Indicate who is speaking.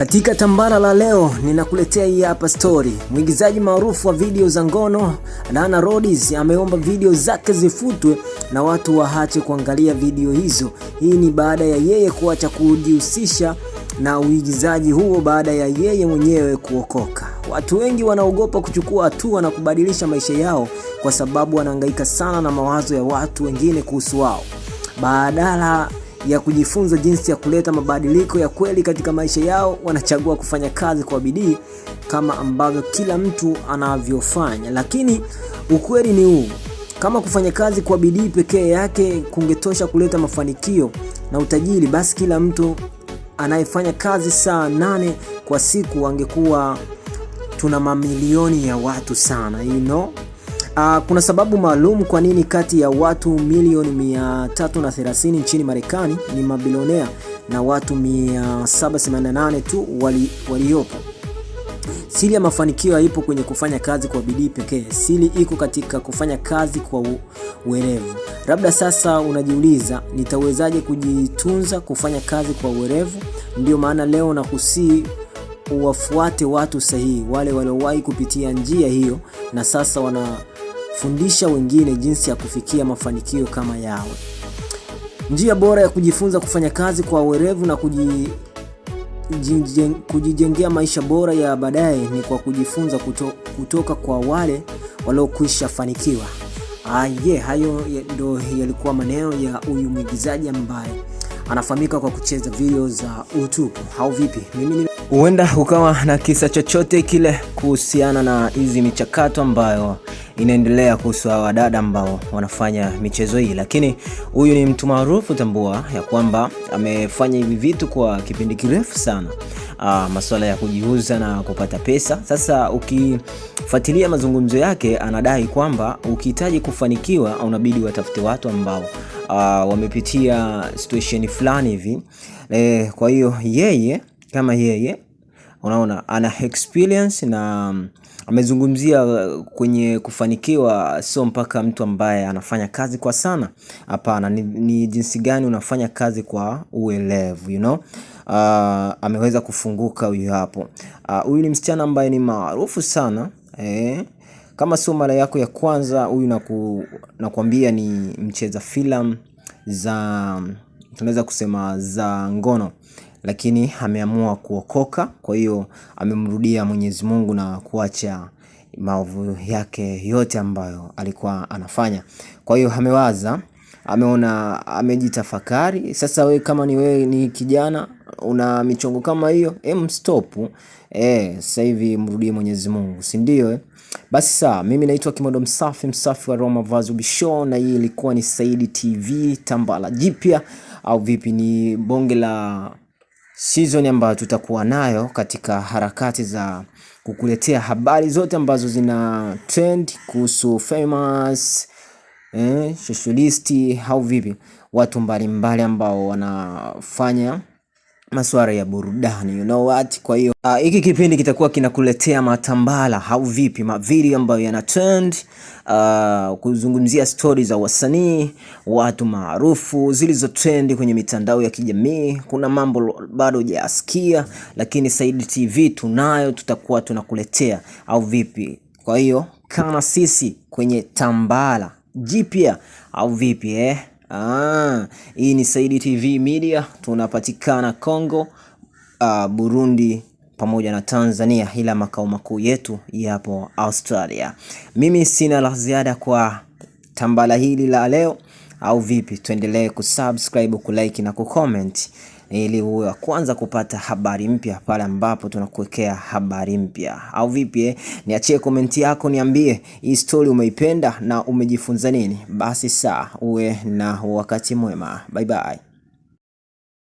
Speaker 1: Katika tambara la leo ninakuletea hii hapa story. Mwigizaji maarufu wa video za ngono Lana Rhoades ameomba video zake zifutwe na watu waache kuangalia video hizo. Hii ni baada ya yeye kuacha kujihusisha na uigizaji huo baada ya yeye mwenyewe kuokoka. Watu wengi wanaogopa kuchukua hatua na kubadilisha maisha yao kwa sababu wanahangaika sana na mawazo ya watu wengine kuhusu wao, badala ya kujifunza jinsi ya kuleta mabadiliko ya kweli katika maisha yao. Wanachagua kufanya kazi kwa bidii kama ambavyo kila mtu anavyofanya. Lakini ukweli ni huu: kama kufanya kazi kwa bidii pekee yake kungetosha kuleta mafanikio na utajiri, basi kila mtu anayefanya kazi saa 8 kwa siku angekuwa tuna mamilioni ya watu sana, kuna sababu maalum kwa nini kati ya watu milioni 330 nchini Marekani ni mabilionea na watu 788 tu waliopo. Siri ya mafanikio haipo kwenye kufanya kazi kwa bidii pekee. Siri iko katika kufanya kazi kwa uwerevu. Labda sasa unajiuliza, nitawezaje kujitunza kufanya kazi kwa uwerevu? Ndio maana leo nakusii uwafuate watu sahihi, wale waliowahi kupitia njia hiyo na sasa wanafundisha wengine jinsi ya kufikia mafanikio kama yao. Njia bora ya kujifunza kufanya kazi kwa uwerevu na kujijengea maisha bora ya baadaye ni kwa kujifunza kutoka kwa wale waliokwisha fanikiwa. Hayo ndio yalikuwa maneno ya huyu mwigizaji ambaye anafahamika kwa kucheza video za utupu. Au vipi? Huenda ukawa na kisa chochote kile kuhusiana na hizi michakato ambayo inaendelea kuhusu wadada ambao wanafanya michezo hii, lakini huyu ni mtu maarufu, tambua ya kwamba amefanya hivi vitu kwa kipindi kirefu sana. Masuala ya kujiuza na kupata pesa. Sasa ukifuatilia mazungumzo yake, anadai kwamba ukihitaji kufanikiwa unabidi watafute watu ambao wamepitia situation fulani hivi. Kwa hiyo yeye kama yeye unaona ana experience na amezungumzia kwenye kufanikiwa sio mpaka mtu ambaye anafanya kazi kwa sana. Hapana, ni jinsi gani unafanya kazi kwa uelevu, ameweza kufunguka huyu hapo. Huyu ni msichana ambaye ni maarufu sana. Kama sio mara yako ya kwanza, huyu nakwambia ni mcheza filamu za, tunaweza kusema za ngono, lakini ameamua kuokoka. Kwa hiyo amemrudia Mwenyezi Mungu na kuacha maovu yake yote ambayo alikuwa anafanya. Kwa hiyo ameona, amejitafakari. Sasa kama wewe ni kijana una michongo kama hiyo, stop. Sasa hivi mrudie Mwenyezi Mungu, si ndio? Basi sawa, mimi naitwa Kimodo msafi wa Roma Vazubi Show, na hii ilikuwa ni Saidi TV tambala jipya. Au vipi? Ni bonge la season ambayo tutakuwa nayo katika harakati za kukuletea habari zote ambazo zina trend kuhusu famous socialisti, au vipi, watu mbalimbali ambao wanafanya masuala ya burudani, Kwa hiyo hiki kipindi kitakuwa kinakuletea matambala, au vipi, mavideo ambayo yana trend, kuzungumzia stories za wasanii, watu maarufu zilizo trend kwenye mitandao ya kijamii. Kuna mambo bado hujasikia, lakini Saidi TV tutakuwa tunakuletea, au vipi? Kwa hiyo kana sisi kwenye tambala jipya, au vipi? Hii ni Saidi TV Media, tunapatikana Kongo, Burundi pamoja na Tanzania, ila makao makuu yetu yapo Australia. Mimi sina la ziada kwa tambala hili la leo, au vipi? Tuendelee kusubscribe, kulike na kucomment ili uwe wa kwanza kupata habari mpya pale ambapo tunakuwekea habari mpya, au vipi? Niachie comment yako, niambie hii story umeipenda na umejifunza nini. Basi uwe na wakati mwema. Bye bye.